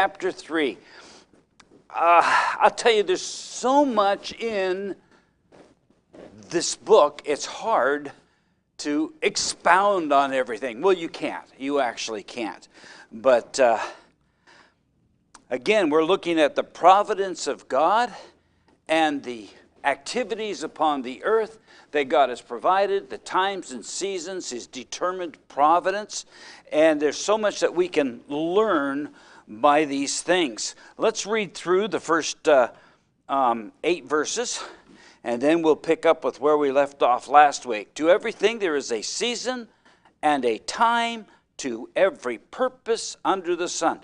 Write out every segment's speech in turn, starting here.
chapter 3. I'll tell you, there's so much in this book, it's hard to expound on everything. Well, you can't. You actually can't. But again, we're looking at the providence of God and the activities upon the earth that God has provided, the times and seasons, His determined providence. And there's so much that we can learn by these things. Let's read through the first 8 verses, and then we'll pick up with where we left off last week. To everything there is a season and a time to every purpose under the sun.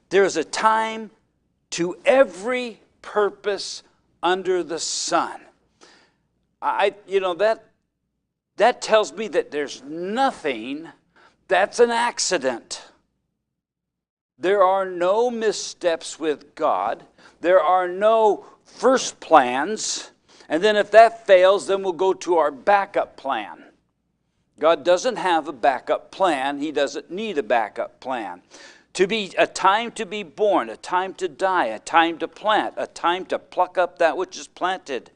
There is a time to every purpose under the sun. That tells me that there's nothing that's an accident. There are no missteps with God. There are no first plans. And then if that fails, then we'll go to our backup plan. God doesn't have a backup plan. He doesn't need a backup plan. To be a time to be born, a time to die, a time to plant, a time to pluck up that which is planted,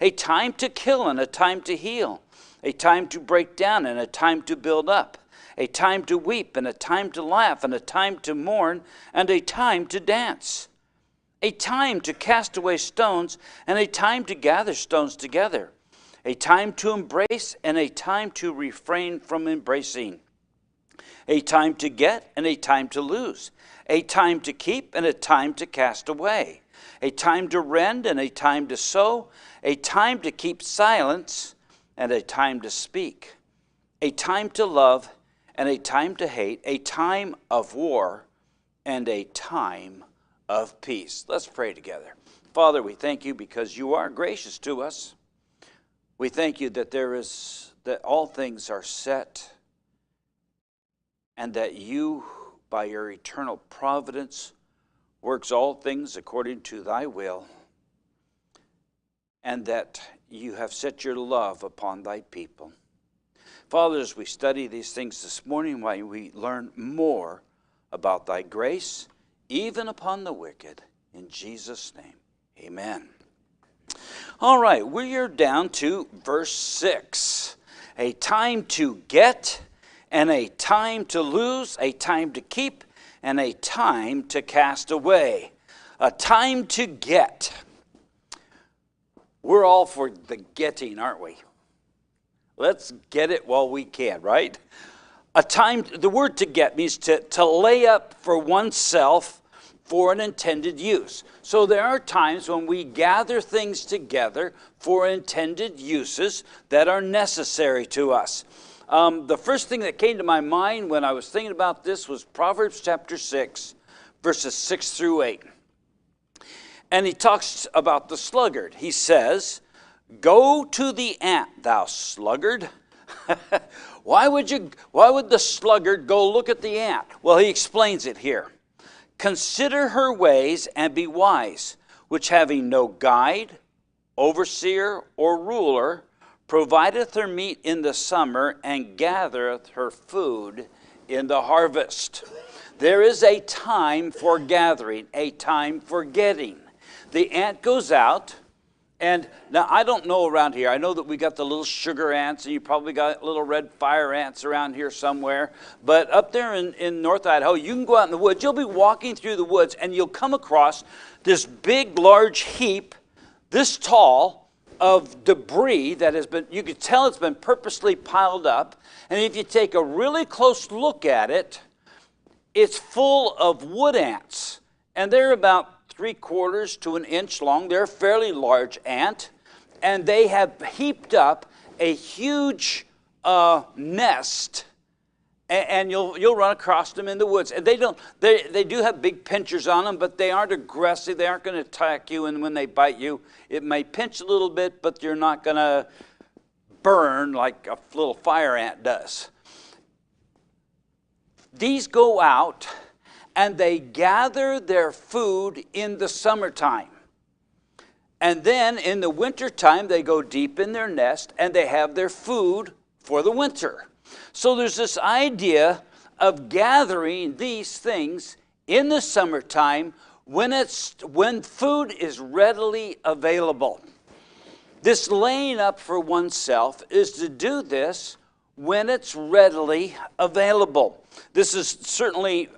a time to kill and a time to heal, a time to break down and a time to build up, a time to weep and a time to laugh and a time to mourn and a time to dance, a time to cast away stones and a time to gather stones together, a time to embrace and a time to refrain from embracing, a time to get and a time to lose, a time to keep and a time to cast away, a time to rend and a time to sow, a time to keep silence and a time to speak, a time to love and a time to hate, a time of war and a time of peace. Let's pray together. Father, we thank you because you are gracious to us. We thank you that all things are set, and that you, by your eternal providence, works all things according to thy will, and that you have set your love upon thy people. Father, as we study these things this morning, why we learn more about thy grace, even upon the wicked. In Jesus' name, amen. All right, we are down to verse 6. A time to get and a time to lose, a time to keep and a time to cast away. A time to get. We're all for the getting, aren't we? Let's get it while we can, right? The word to get means to lay up for oneself for an intended use. So there are times when we gather things together for intended uses that are necessary to us. The first thing that came to my mind when I was thinking about this was Proverbs chapter 6, verses 6 through 8. And he talks about the sluggard. He says, "Go to the ant, thou sluggard." Why would the sluggard go look at the ant? Well, he explains it here. "Consider her ways and be wise, which having no guide, overseer, or ruler, provideth her meat in the summer and gathereth her food in the harvest." There is a time for gathering, a time for getting. The ant goes out, and now I don't know around here. I know that we got the little sugar ants, and you probably got little red fire ants around here somewhere. But up there in North Idaho, you can go out in the woods. You'll be walking through the woods, and you'll come across this big, large heap, this tall, of debris that has been, you could tell it's been purposely piled up. And if you take a really close look at it, it's full of wood ants. And they're about 3/4 to an inch long. They're a fairly large ant. And they have heaped up a huge nest. And you'll run across them in the woods. And they do have big pinchers on them, but they aren't aggressive. They aren't going to attack you, and when they bite you, it may pinch a little bit, but you're not going to burn like a little fire ant does. These go out and they gather their food in the summertime. And then in the wintertime, they go deep in their nest and they have their food for the winter. So there's this idea of gathering these things in the summertime when food is readily available. This laying up for oneself is to do this when it's readily available. This is certainly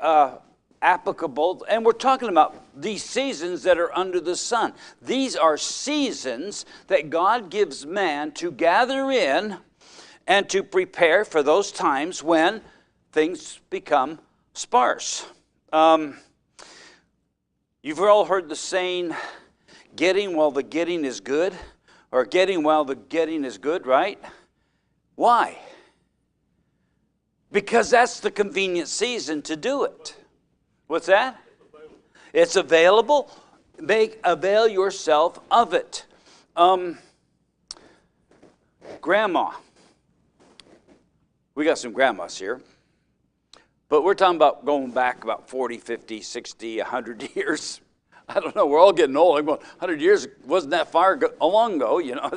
applicable, and we're talking about these seasons that are under the sun. These are seasons that God gives man to gather in and to prepare for those times when things become sparse. You've all heard the saying, getting while the getting is good, or getting while the getting is good, right? Why? Because that's the convenient season to do it. What's that? It's available. Avail yourself of it. Grandma. We got some grandmas here. But we're talking about going back about 40, 50, 60, 100 years. I don't know. We're all getting old. I'm going, 100 years wasn't that far long ago, you know.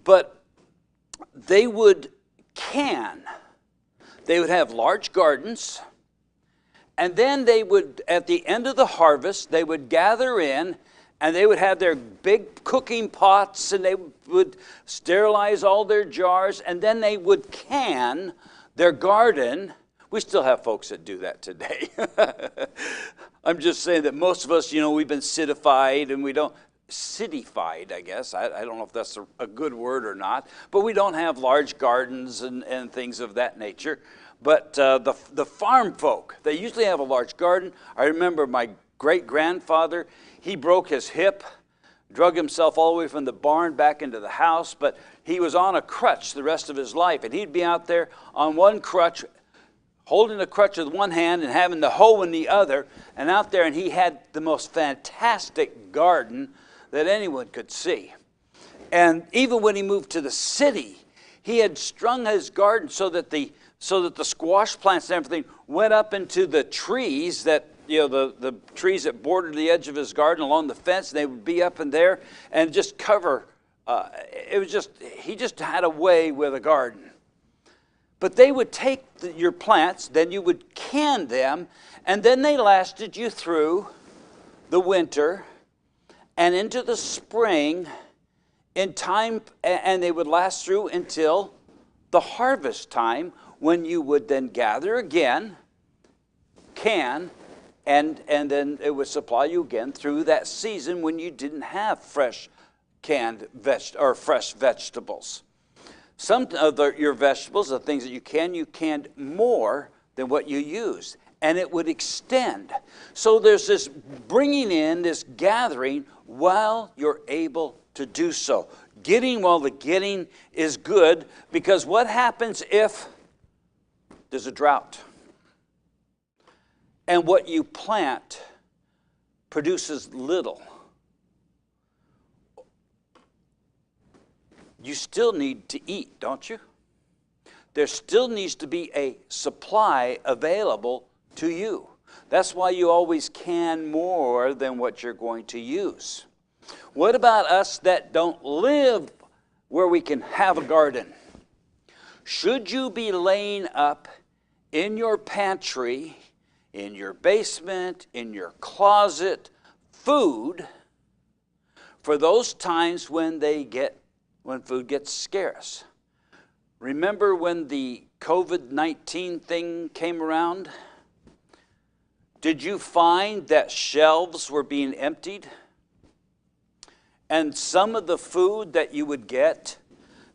But they would can. They would have large gardens. And then they would, at the end of the harvest, they would gather in and they would have their big cooking pots and they would sterilize all their jars and then they would can their garden. We still have folks that do that today. I'm just saying that most of us, you know, we've been cityfied and we don't, cityfied, I guess. I don't know if that's a good word or not, but we don't have large gardens and things of that nature. But the farm folk, they usually have a large garden. I remember my great-grandfather, he broke his hip, drug himself all the way from the barn back into the house, but he was on a crutch the rest of his life, and he'd be out there on one crutch, holding the crutch with one hand and having the hoe in the other, and out there, and he had the most fantastic garden that anyone could see. And even when he moved to the city, he had strung his garden so that the squash plants and everything went up into the trees that, you know, the trees that bordered the edge of his garden along the fence, and they would be up in there and just cover. He just had a way with a garden. But they would take your plants, then you would can them, and then they lasted you through the winter and into the spring in time, and they would last through until the harvest time, when you would then gather again, can, and then it would supply you again through that season when you didn't have fresh canned fresh vegetables. Some of your vegetables, the things that you canned more than what you used, and it would extend. So there's this bringing in, this gathering while you're able to do so. Getting while the getting is good, because what happens if there's a drought and what you plant produces little? You still need to eat, don't you? There still needs to be a supply available to you. That's why you always can more than what you're going to use. What about us that don't live where we can have a garden? Should you be laying up in your pantry, in your basement, in your closet, food for those times when food gets scarce? Remember when the COVID-19 thing came around? Did you find that shelves were being emptied? And some of the food that you would get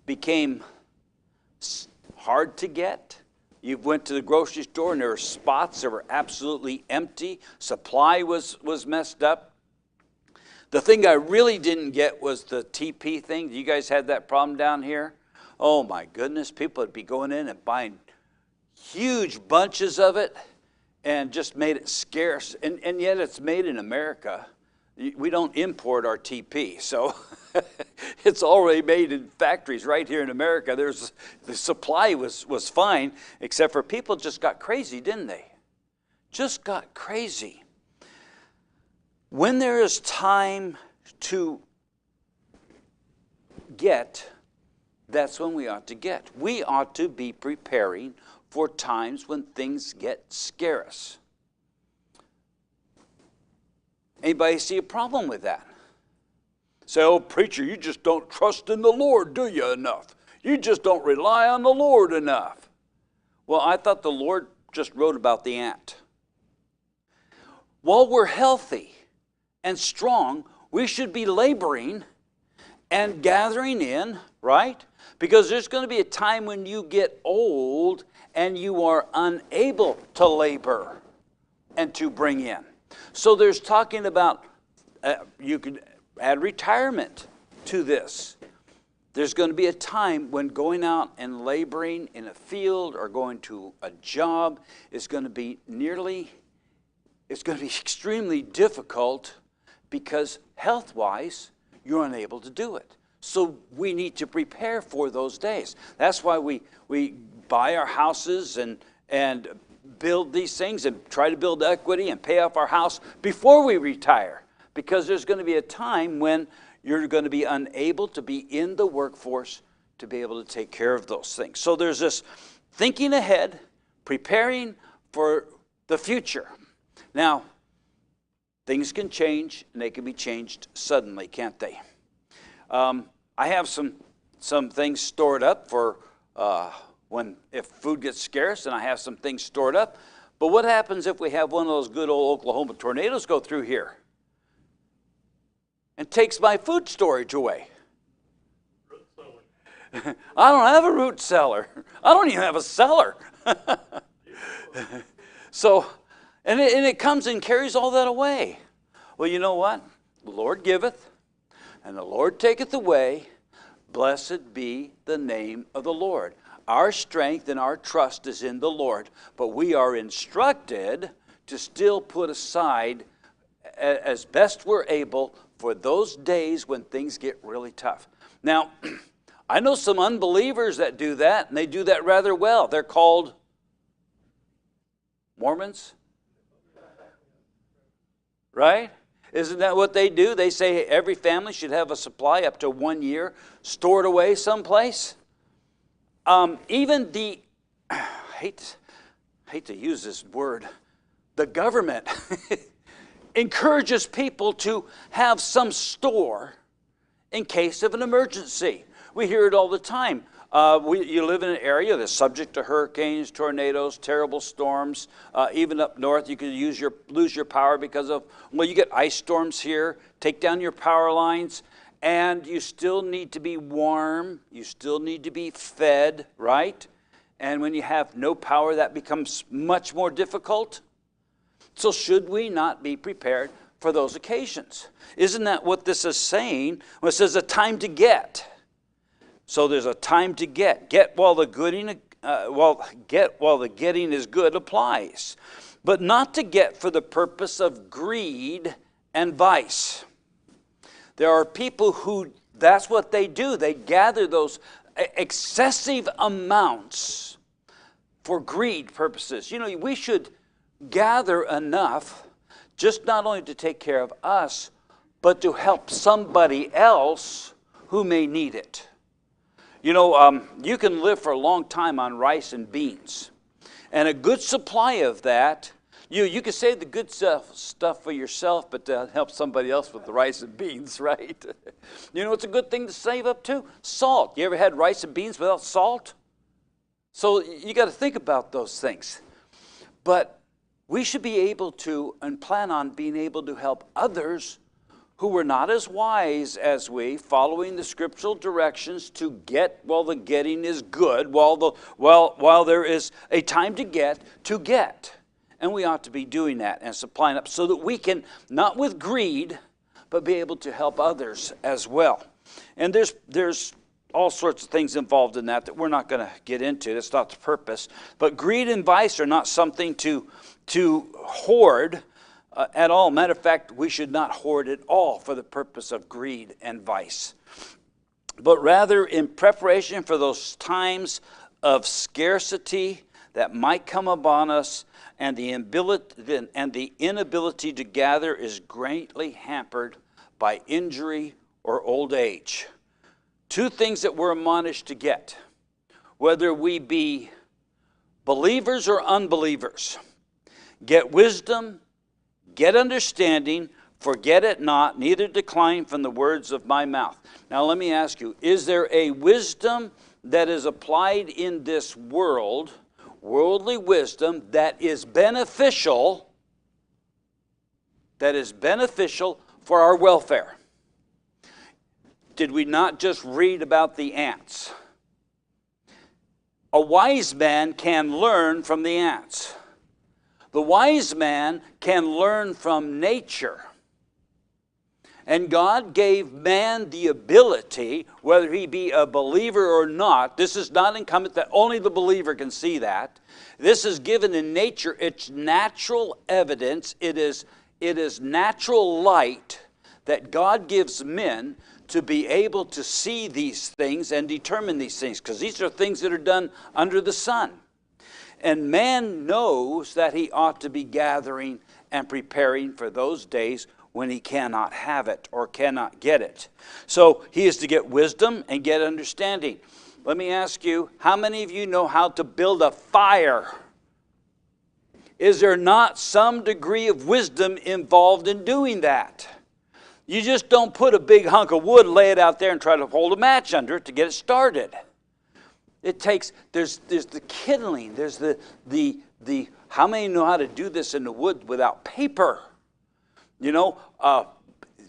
became hard to get? You went to the grocery store and there were spots that were absolutely empty. Supply was messed up. The thing I really didn't get was the TP thing. You guys had that problem down here? Oh my goodness, people would be going in and buying huge bunches of it and just made it scarce. And yet it's made in America. We don't import our TP, so it's already made in factories right here in America. The supply was fine, except for people just got crazy, didn't they? Just got crazy. When there is time to get, that's when we ought to get. We ought to be preparing for times when things get scarce. Anybody see a problem with that? Say, oh, preacher, you just don't trust in the Lord, do you, enough? You just don't rely on the Lord enough. Well, I thought the Lord just wrote about the ant. While we're healthy and strong, we should be laboring and gathering in, right? Because there's going to be a time when you get old and you are unable to labor and to bring in. So there's talking about, you could add retirement to this. There's going to be a time when going out and laboring in a field or going to a job is going to be extremely difficult because health-wise, you're unable to do it. So we need to prepare for those days. That's why we buy our houses and build these things and try to build equity and pay off our house before we retire. Because there's going to be a time when you're going to be unable to be in the workforce to be able to take care of those things. So there's this thinking ahead, preparing for the future. Now, things can change, and they can be changed suddenly, can't they? I have some things stored up for if food gets scarce, and I have some things stored up. But what happens if we have one of those good old Oklahoma tornadoes go through here and takes my food storage away? I don't have a root cellar. I don't even have a cellar. So, and it comes and carries all that away. Well, you know what? The Lord giveth, and the Lord taketh away. Blessed be the name of the Lord. Our strength and our trust is in the Lord, but we are instructed to still put aside as best we're able for those days when things get really tough. Now, I know some unbelievers that do that, and they do that rather well. They're called Mormons, right? Isn't that what they do? They say every family should have a supply up to 1 year stored away someplace. Even the, I hate to use this word, the government encourages people to have some store in case of an emergency. We hear it all the time. You live in an area that's subject to hurricanes, tornadoes, terrible storms. Even up north, you could lose your power because of, well, you get ice storms here, take down your power lines, and you still need to be warm. You still need to be fed, right? And when you have no power, that becomes much more difficult. So should we not be prepared for those occasions? Isn't that what this is saying? Well, it says a time to get. So there's a time to get. Get while the getting is good applies. But not to get for the purpose of greed and vice. There are people who, that's what they do. They gather those excessive amounts for greed purposes. You know, we should gather enough just not only to take care of us, but to help somebody else who may need it. You know, you can live for a long time on rice and beans. And a good supply of that, you can save the good stuff for yourself, but to help somebody else with the rice and beans, right? You know, it's a good thing to save up too. Salt. You ever had rice and beans without salt? So you got to think about those things. But we should be able to, and plan on being able to help others who were not as wise as we, following the scriptural directions to get while the getting is good, while there is a time to get. And we ought to be doing that and supplying up so that we can, not with greed, but be able to help others as well. And there's all sorts of things involved in that we're not going to get into. That's not the purpose. But greed and vice are not something to hoard at all. Matter of fact, we should not hoard at all for the purpose of greed and vice. But rather in preparation for those times of scarcity that might come upon us, and the inability to gather is greatly hampered by injury or old age. Two things that we're admonished to get, whether we be believers or unbelievers. Get wisdom, get understanding, Forget it not, neither decline from the words of my mouth. Now let me ask you, is there a wisdom that is applied in this world, worldly wisdom, that is beneficial for our welfare? Did we not just read about the ants? A wise man can learn from the ants. The wise man can learn from nature. And God gave man the ability, whether he be a believer or not, this is not incumbent that only the believer can see that. This is given in nature. It's natural evidence. It is natural light that God gives men to be able to see these things and determine these things, because these are things that are done under the sun. And man knows that he ought to be gathering and preparing for those days when he cannot have it or cannot get it. So he is to get wisdom and get understanding. Let me ask you, how many of you know how to build a fire? Is there not some degree of wisdom involved in doing that? You just don't put a big hunk of wood, lay it out there, and try to hold a match under it to get it started. It takes, there's the kindling, there's the how many know how to do this in the wood without paper? You know,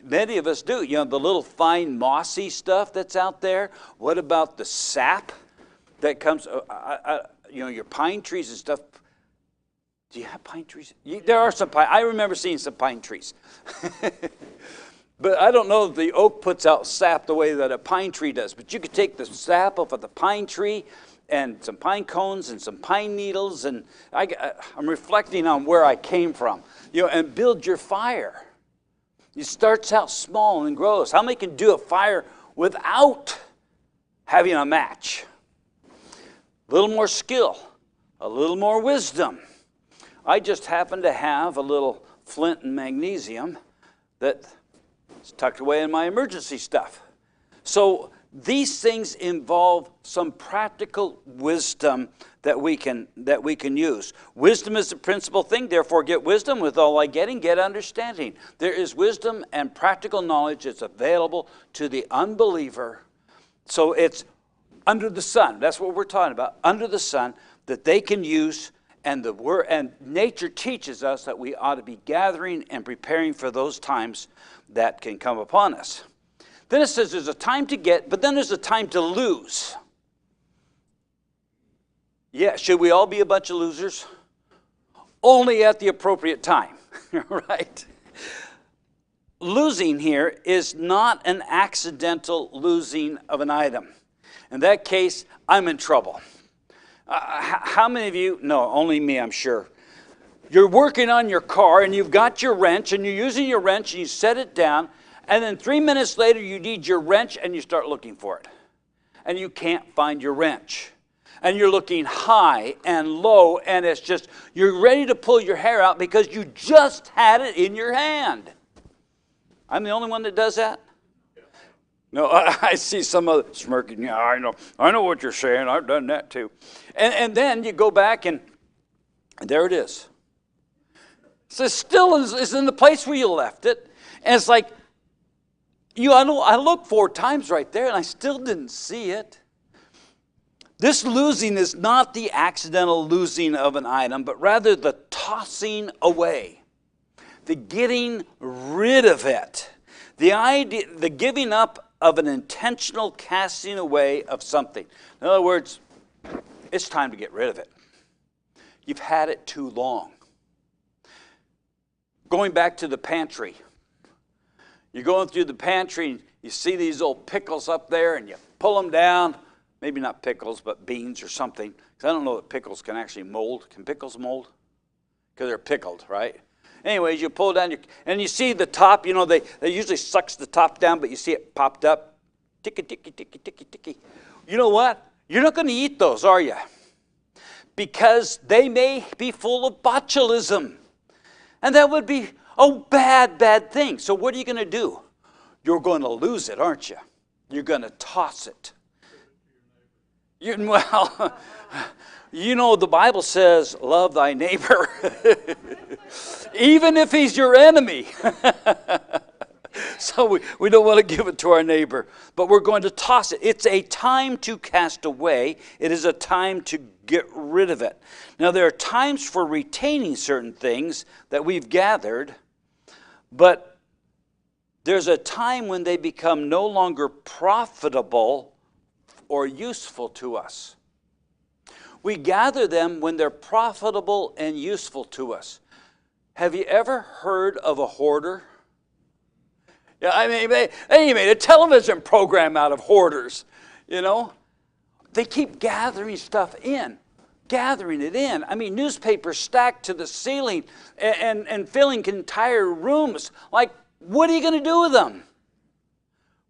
many of us do. You know, the little fine mossy stuff that's out there. What about the sap that comes, you know, your pine trees and stuff. Do you have pine trees? There are some pine. I remember seeing some pine trees. But I don't know if the oak puts out sap the way that a pine tree does. But you could take the sap off of the pine tree and some pine cones and some pine needles. And I'm reflecting on where I came from. You know, and build your fire. It starts out small and grows. How many can do a fire without having a match? A little more skill. A little more wisdom. I just happen to have a little flint and magnesium that is tucked away in my emergency stuff. So these things involve some practical wisdom that we can use. Wisdom is the principal thing, therefore get wisdom. With all thy getting, get understanding. There is wisdom and practical knowledge that's available to the unbeliever. So it's under the sun. That's what we're talking about. Under the sun that they can use. And the word and nature teaches us that we ought to be gathering and preparing for those times that can come upon us. Then it says there's a time to get, but then there's a time to lose. Yeah, should we all be a bunch of losers? Only at the appropriate time, right? Losing here is not an accidental losing of an item. In that case, I'm in trouble. How many of you, no, only me, I'm sure. You're working on your car and you've got your wrench and you're using your wrench and you set it down, and then 3 minutes later you need your wrench and you start looking for it. And you can't find your wrench. And you're looking high and low, and it's just, you're ready to pull your hair out because you just had it in your hand. I'm the only one that does that? No, I see some other smirking. Yeah, I know what you're saying. I've done that too. And then you go back and there it is. So it still is in the place where you left it. And it's like, I looked 4 times right there and I still didn't see it. This losing is not the accidental losing of an item, but rather the tossing away, the getting rid of it, the giving up of an intentional casting away of something. In other words, it's time to get rid of it. You've had it too long. Going back to the pantry. You're going through the pantry and you see these old pickles up there and you pull them down. Maybe not pickles, but beans or something. Because I don't know that pickles can actually mold. Can pickles mold? Because they're pickled, right? Anyways, you pull down, and you see the top, you know, they usually sucks the top down, but you see it popped up. Ticky, ticky, ticky, ticky, ticky. You know what? You're not going to eat those, are you? Because they may be full of botulism. And that would be a bad, bad thing. So what are you going to do? You're going to lose it, aren't you? You're going to toss it. Well, you know, the Bible says, love thy neighbor, even if he's your enemy. So we don't want to give it to our neighbor, but we're going to toss it. It's a time to cast away. It is a time to get rid of it. Now, there are times for retaining certain things that we've gathered, but there's a time when they become no longer profitable or useful to us. We gather them when they're profitable and useful to us. Have you ever heard of a hoarder? Yeah, I mean, they made a television program out of hoarders, you know. They keep gathering stuff in, gathering it in. I mean, newspapers stacked to the ceiling and filling entire rooms. Like, what are you going to do with them?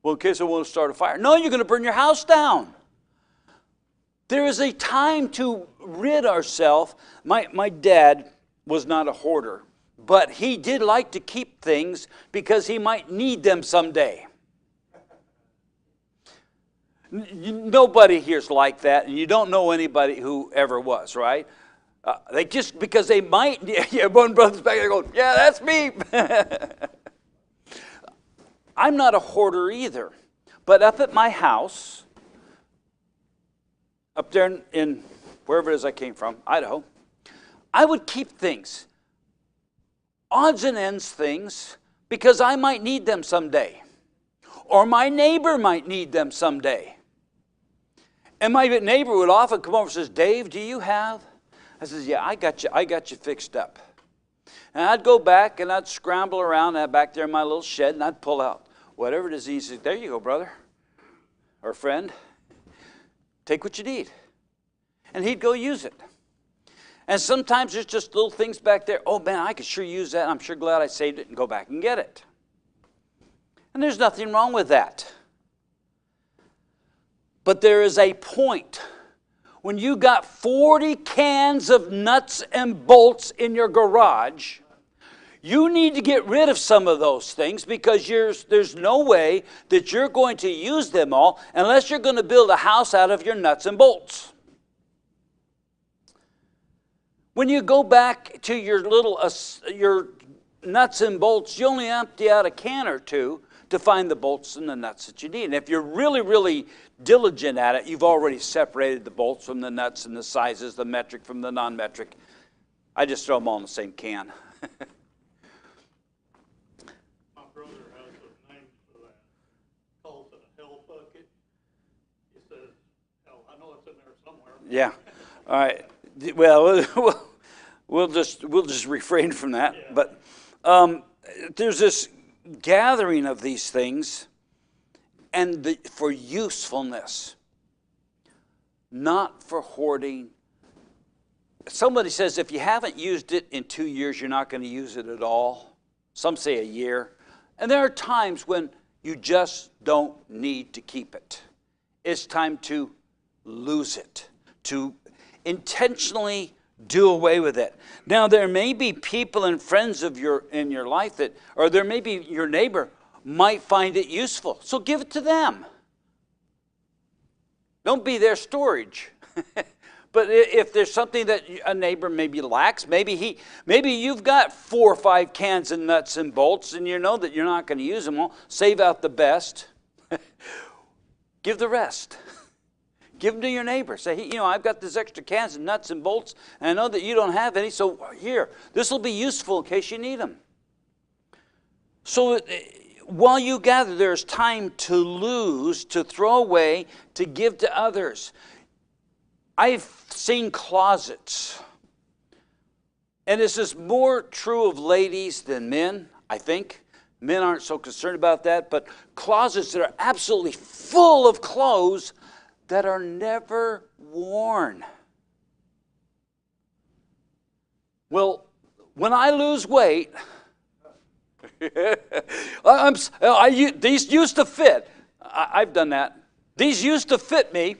Well, in case I want to start a fire. No, you're going to burn your house down. There is a time to rid ourselves. My dad was not a hoarder, but he did like to keep things because he might need them someday. Nobody here's like that, and you don't know anybody who ever was, right? They just, because they might, yeah, one brother's back there going, yeah, that's me. I'm not a hoarder either, but up at my house, up there in wherever it is I came from, Idaho, I would keep things, odds and ends things, because I might need them someday. Or my neighbor might need them someday. And my neighbor would often come over and says, Dave, do you have? I says, yeah, I got you fixed up. And I'd go back and I'd scramble around back there in my little shed and I'd pull out whatever it is. He says, there you go, brother or friend. Take what you need. And he'd go use it. And sometimes there's just little things back there. Oh, man, I could sure use that. I'm sure glad I saved it, and go back and get it. And there's nothing wrong with that. But there is a point when you got 40 cans of nuts and bolts in your garage. You need to get rid of some of those things because there's no way that you're going to use them all unless you're going to build a house out of your nuts and bolts. When you go back to your your nuts and bolts, you only empty out a can or two to find the bolts and the nuts that you need. And if you're really, really diligent at it, you've already separated the bolts from the nuts and the sizes, the metric from the non-metric. I just throw them all in the same can. My brother has a name for that. Calls it a hell bucket. He says, hell, I know it's in there somewhere. Yeah. All right. Well, we'll just refrain from that. Yeah. But there's this gathering of these things, and for usefulness, not for hoarding. Somebody says if you haven't used it in 2 years, you're not going to use it at all. Some say a year. And there are times when you just don't need to keep it. It's time to lose it, to intentionally do away with it. Now, there may be people and friends in your life or there may be your neighbor might find it useful. So give it to them. Don't be their storage. But if there's something that a neighbor maybe lacks, maybe you've got 4 or 5 cans of nuts and bolts and you know that you're not going to use them all, save out the best. Give the rest. Give them to your neighbor. Say, I've got this extra cans of nuts and bolts, and I know that you don't have any, so here, this will be useful in case you need them. So while you gather, there's time to lose, to throw away, to give to others. I've seen closets, and this is more true of ladies than men, I think. Men aren't so concerned about that, but closets that are absolutely full of clothes that are never worn. Well, when I lose weight, these used to fit. I've done that. These used to fit me,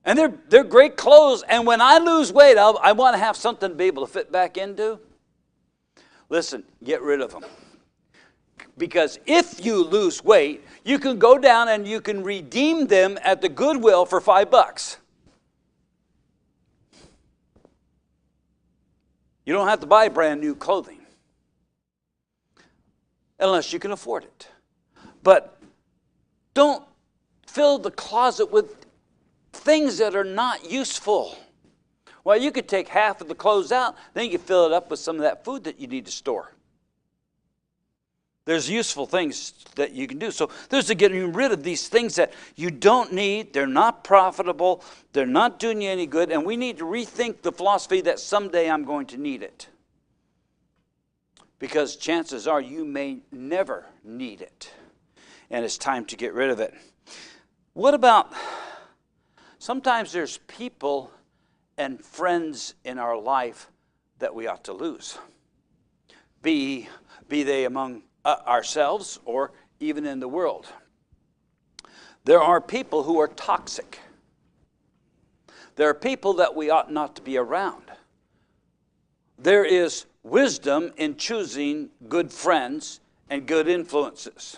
and they're great clothes. And when I lose weight, I want to have something to be able to fit back into. Listen, get rid of them. Because if you lose weight, you can go down and you can redeem them at the Goodwill for $5. You don't have to buy brand new clothing unless you can afford it. But don't fill the closet with things that are not useful. Well, you could take half of the clothes out, then you can fill it up with some of that food that you need to store. There's useful things that you can do. So there's the getting rid of these things that you don't need. They're not profitable. They're not doing you any good. And we need to rethink the philosophy that someday I'm going to need it. Because chances are you may never need it. And it's time to get rid of it. What about, sometimes there's people and friends in our life that we ought to lose. Be they among ourselves or even in the world. There are people who are toxic. There are people that we ought not to be around. There is wisdom in choosing good friends and good influences.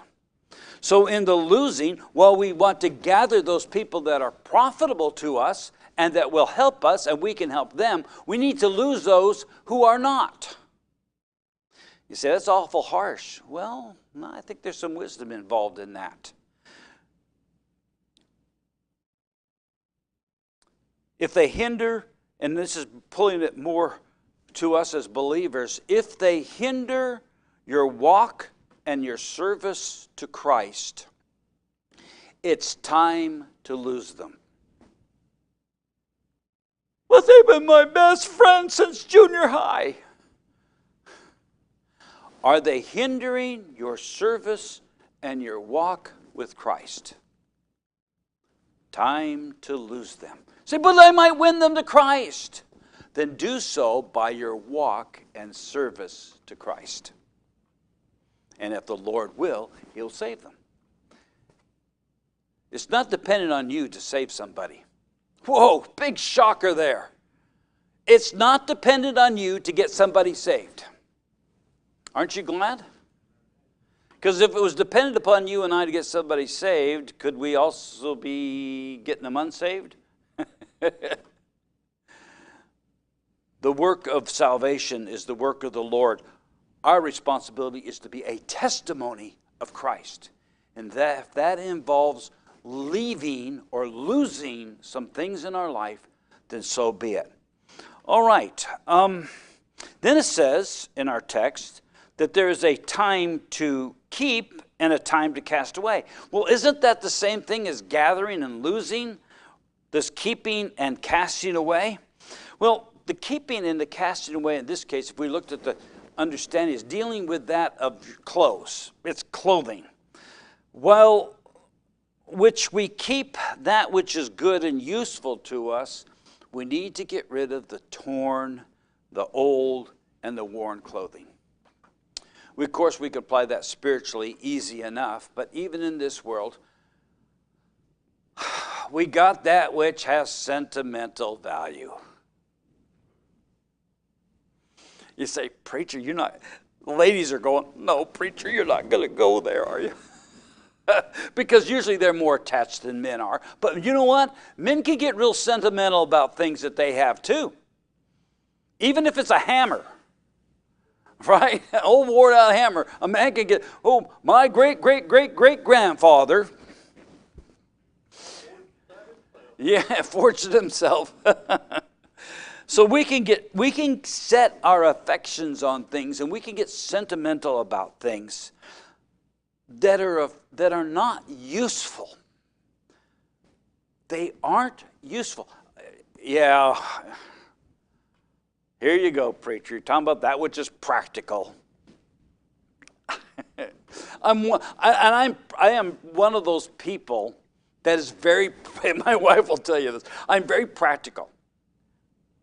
So in the losing, while we want to gather those people that are profitable to us and that will help us and we can help them, we need to lose those who are not. You say, that's awful harsh. Well, no, I think there's some wisdom involved in that. If they hinder, and this is pulling it more to us as believers, if they hinder your walk and your service to Christ, it's time to lose them. Well, they've been my best friend since junior high. Are they hindering your service and your walk with Christ? Time to lose them. Say, but I might win them to Christ. Then do so by your walk and service to Christ. And if the Lord will, He'll save them. It's not dependent on you to save somebody. Whoa, big shocker there. It's not dependent on you to get somebody saved. Aren't you glad? Because if it was dependent upon you and I to get somebody saved, could we also be getting them unsaved? The work of salvation is the work of the Lord. Our responsibility is to be a testimony of Christ. And that involves leaving or losing some things in our life, then so be it. All right. Then it says in our text that there is a time to keep and a time to cast away. Well, isn't that the same thing as gathering and losing? This keeping and casting away? Well, the keeping and the casting away in this case, if we looked at the understanding, is dealing with that of clothes. It's clothing. Well, which we keep that which is good and useful to us, we need to get rid of the torn, the old, and the worn clothing. Of course, we could apply that spiritually easy enough, but even in this world, we got that which has sentimental value. You say, preacher, you're not, ladies are going, no, preacher, you're not going to go there, are you? Because usually they're more attached than men are. But you know what? Men can get real sentimental about things that they have too. Even if it's a hammer. Right? An old worn out hammer. A man can get, oh, my great-great-great-great-grandfather. Yeah, forged it himself. So we can set our affections on things and we can get sentimental about things that are not useful. They aren't useful. Yeah. Here you go, preacher. You're talking about that which is practical. I am one of those people that is very, my wife will tell you this, I'm very practical.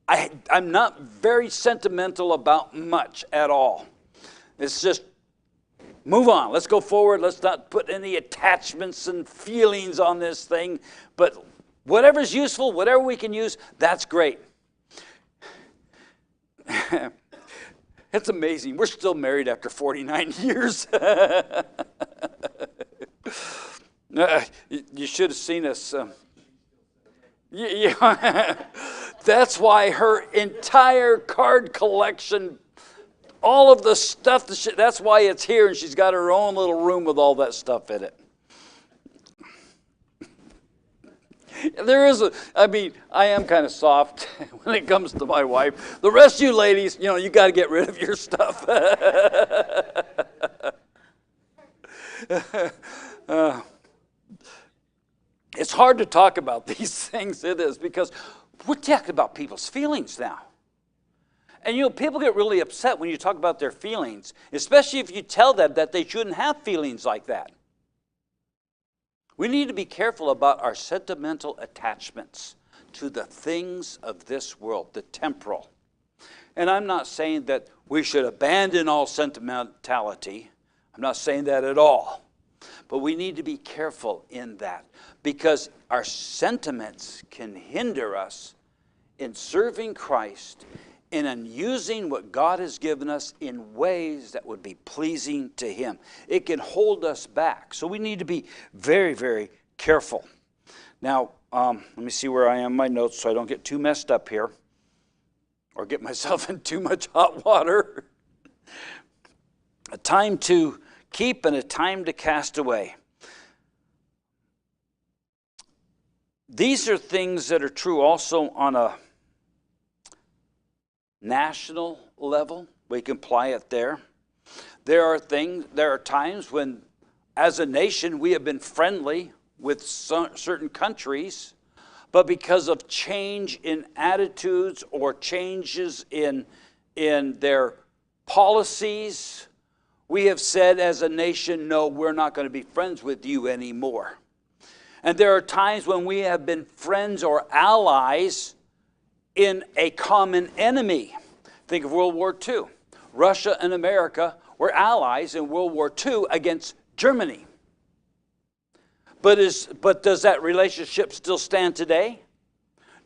I'm not very sentimental about much at all. It's just, move on. Let's go forward. Let's not put any attachments and feelings on this thing. But whatever's useful, whatever we can use, that's great. It's amazing. We're still married after 49 years. You should have seen us. Yeah. That's why her entire card collection all of the stuff, that's why it's here, and she's got her own little room with all that stuff in it. There is I am kind of soft when it comes to my wife. The rest of you ladies, you got to get rid of your stuff. It's hard to talk about these things, it is, because we're talking about people's feelings now. And people get really upset when you talk about their feelings, especially if you tell them that they shouldn't have feelings like that. We need to be careful about our sentimental attachments to the things of this world, the temporal. And I'm not saying that we should abandon all sentimentality. I'm not saying that at all. But we need to be careful in that, because our sentiments can hinder us in serving Christ and in using what God has given us in ways that would be pleasing to Him. It can hold us back. So we need to be very, very careful. Now, let me see where I am in my notes so I don't get too messed up here or get myself in too much hot water. A time to keep and a time to cast away. These are things that are true also on a national level. We can apply it there. There are times when, as a nation, we have been friendly with certain countries, but because of change in attitudes or changes in their policies, we have said as a nation, no, we're not going to be friends with you anymore. And there are times when we have been friends or allies in a common enemy. Think of World War II. Russia and America were allies in World War II against Germany. But does that relationship still stand today?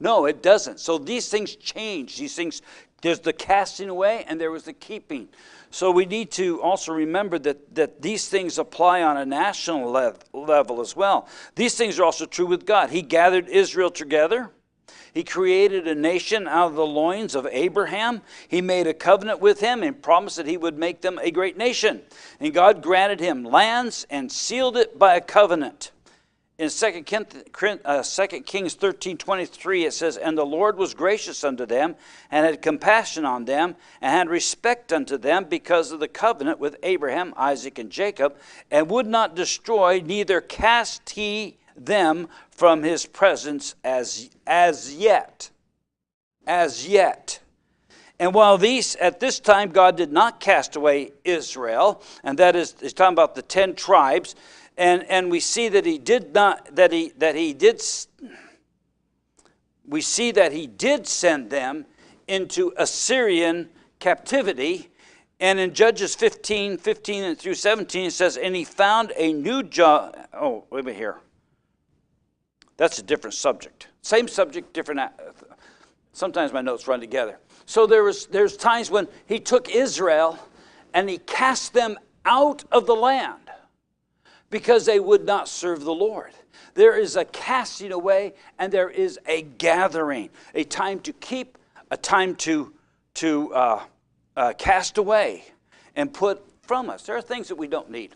No, it doesn't. So these things change. These things, there's the casting away and there was the keeping. So we need to also remember that these things apply on a national level as well. These things are also true with God. He gathered Israel together. He created a nation out of the loins of Abraham. He made a covenant with him and promised that he would make them a great nation. And God granted him lands and sealed it by a covenant. In 2 Kings 13:23, it says, "And the Lord was gracious unto them, and had compassion on them, and had respect unto them, because of the covenant with Abraham, Isaac, and Jacob, and would not destroy, neither cast he them from his presence as yet." As yet. And while at this time God did not cast away Israel, and that is, he's talking about the 10 tribes, and we see that he did not, we see that he did send them into Assyrian captivity. And in Judges 15 and through 17, it says, "And he found a new job." Oh, wait a minute here. That's a different subject. Same subject, different. Sometimes my notes run together. So there's times when he took Israel and he cast them out of the land because they would not serve the Lord. There is a casting away and there is a gathering, a time to keep, a time to cast away and put from us. There are things that we don't need.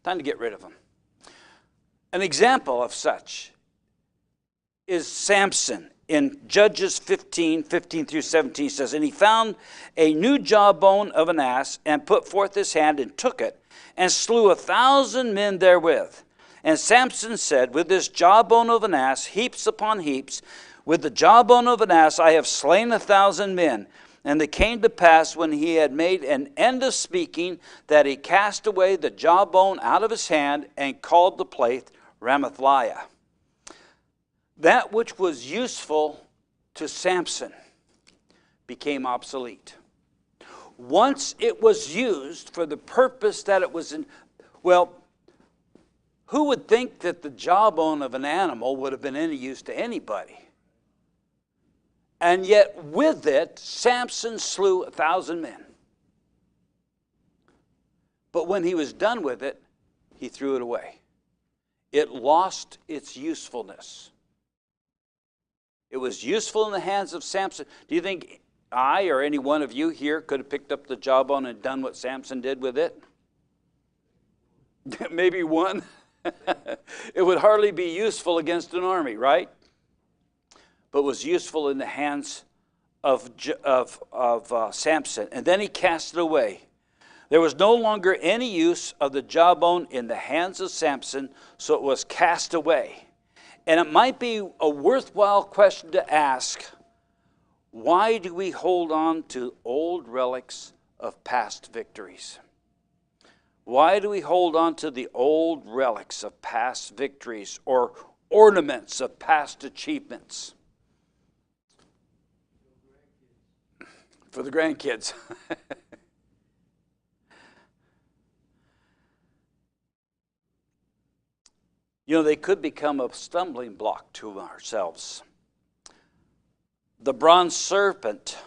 Time to get rid of them. An example of such is Samson. In Judges 15 through 17 says, "And he found a new jawbone of an ass, and put forth his hand, and took it, and slew 1,000 men therewith. And Samson said, With this jawbone of an ass, heaps upon heaps, with the jawbone of an ass I have slain 1,000 men. And it came to pass, when he had made an end of speaking, that he cast away the jawbone out of his hand, and called the place Ramathliah." That which was useful to Samson became obsolete. Once it was used for the purpose that it was in, well, who would think that the jawbone of an animal would have been any use to anybody? And yet with it, Samson slew 1,000 men. But when he was done with it, he threw it away. It lost its usefulness. It was useful in the hands of Samson. Do you think I or any one of you here could have picked up the jawbone and done what Samson did with it? Maybe one. It would hardly be useful against an army, right? But was useful in the hands of Samson. And then he cast it away. There was no longer any use of the jawbone in the hands of Samson, so it was cast away. And it might be a worthwhile question to ask, why do we hold on to old relics of past victories? Why do we hold on to the old relics of past victories or ornaments of past achievements? For the grandkids. You know, they could become a stumbling block to ourselves. The bronze serpent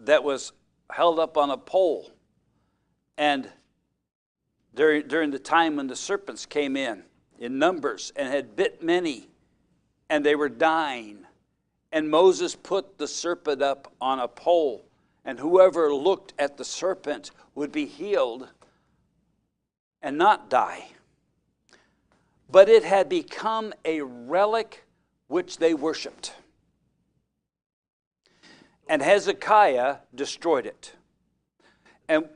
that was held up on a pole, and during the time when the serpents came in numbers and had bit many, and they were dying, and Moses put the serpent up on a pole, and whoever looked at the serpent would be healed and not die. But it had become a relic which they worshiped. And Hezekiah destroyed it. And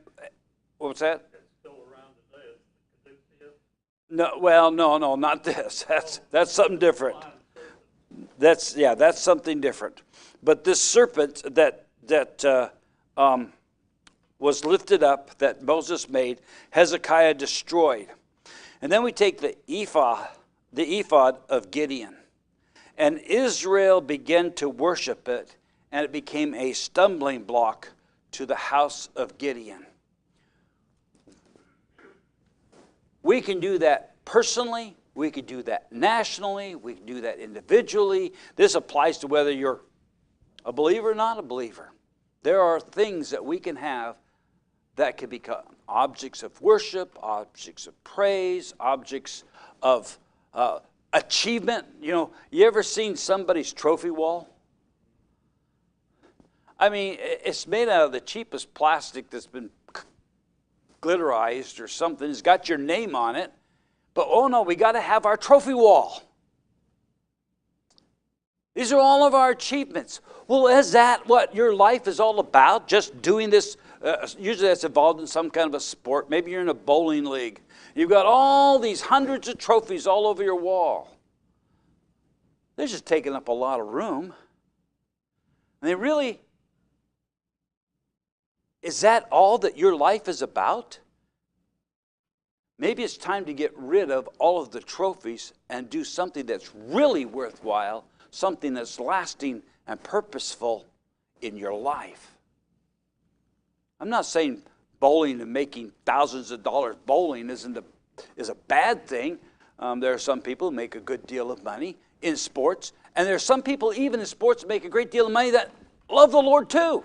what was that? It's still around today. No, not this. That's something different. That's something different. But this serpent that was lifted up, that Moses made, Hezekiah destroyed. And then we take the ephod of Gideon. And Israel began to worship it, and it became a stumbling block to the house of Gideon. We can do that personally. We can do that nationally. We can do that individually. This applies to whether you're a believer or not a believer. There are things that we can have that can become objects of worship, objects of praise, objects of achievement. You know, you ever seen somebody's trophy wall? I mean, it's made out of the cheapest plastic that's been glitterized or something. It's got your name on it. But oh no, we got to have our trophy wall. These are all of our achievements. Well, is that what your life is all about? Just doing this? Usually that's involved in some kind of a sport. Maybe you're in a bowling league. You've got all these hundreds of trophies all over your wall. They're just taking up a lot of room. And they really, is that all that your life is about? Maybe it's time to get rid of all of the trophies and do something that's really worthwhile, something that's lasting and purposeful in your life. I'm not saying bowling and making thousands of dollars bowling is a bad thing. There are some people who make a good deal of money in sports, and there are some people even in sports that make a great deal of money that love the Lord too.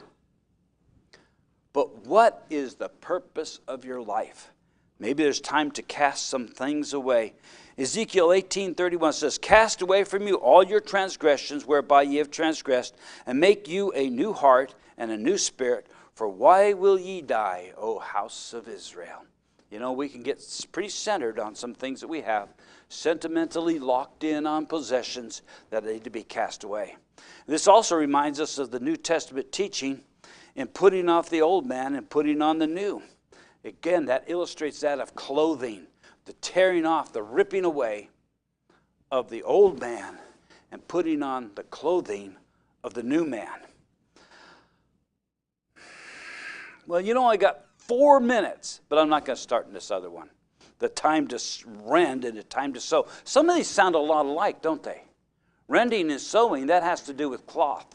But what is the purpose of your life? Maybe there's time to cast some things away. Ezekiel 18:31 says, "Cast away from you all your transgressions whereby ye have transgressed, and make you a new heart and a new spirit. For why will ye die, O house of Israel?" You know, we can get pretty centered on some things that we have, sentimentally locked in on possessions that need to be cast away. This also reminds us of the New Testament teaching in putting off the old man and putting on the new. Again, that illustrates that of clothing, the tearing off, the ripping away of the old man and putting on the clothing of the new man. Well, you know, I got 4 minutes, but I'm not going to start in this other one. The time to rend and the time to sow. Some of these sound a lot alike, don't they? Rending and sewing, that has to do with cloth.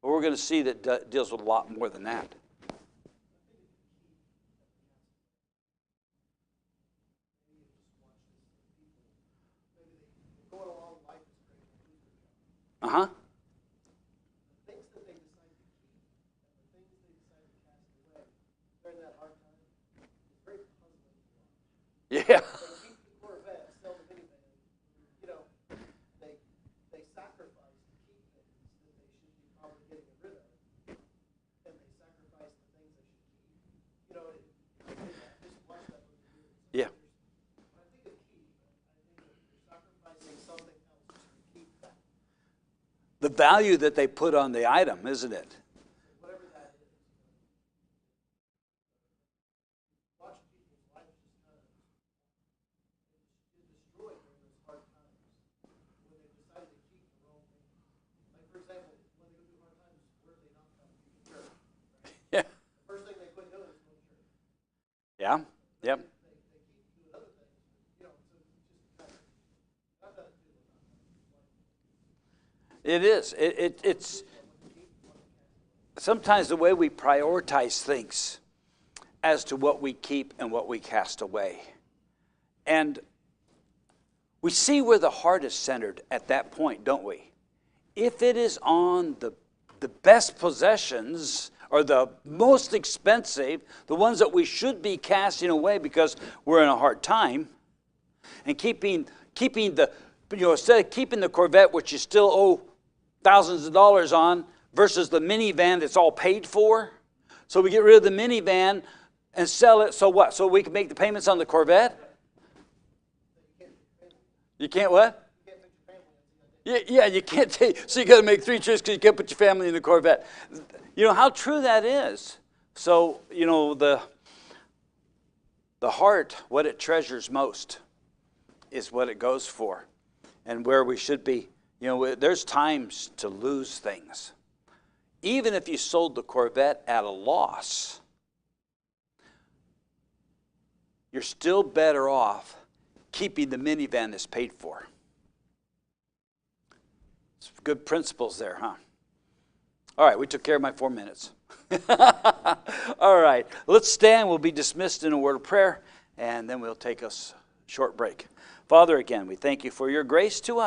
But we're going to see that deals with a lot more than that. Uh-huh. The things that they decide to keep and the things they decide to cast away during that hard time is very puzzling to watch. Yeah. They keep the Corvette, sell the minivan. You know, they sacrifice to keep things that they should be probably getting rid of. Yeah. When I think of keep, I think of you're sacrificing something else to keep that. The value that they put on the item, isn't it? Whatever that is. Watch people's lives just kind of get destroyed during those hard times when they decided to keep the wrong thing. Like, for example, when they go through hard times, where do they not come to church? Right? Yeah. The first thing they quit doing is going to church. Yeah. Yep. They keep doing other things, you know, so it's just kind of, I've done it too. It is. It's sometimes the way we prioritize things as to what we keep and what we cast away. And we see where the heart is centered at that point, don't we? If it is on the best possessions or the most expensive, the ones that we should be casting away because we're in a hard time, and keeping the, instead of keeping the Corvette, which you still owe thousands of dollars on, versus the minivan that's all paid for. So we get rid of the minivan and sell it. So what? So we can make the payments on the Corvette? You can't what? Yeah, you can't take, so you got to make 3 trips because you can't put your family in the Corvette. You know how true that is. So, the heart, what it treasures most is what it goes for. And where we should be, there's times to lose things. Even if you sold the Corvette at a loss, you're still better off keeping the minivan that's paid for. It's good principles there, huh? All right, we took care of my 4 minutes. All right, let's stand. We'll be dismissed in a word of prayer, and then we'll take us a short break. Father, again, we thank you for your grace to us.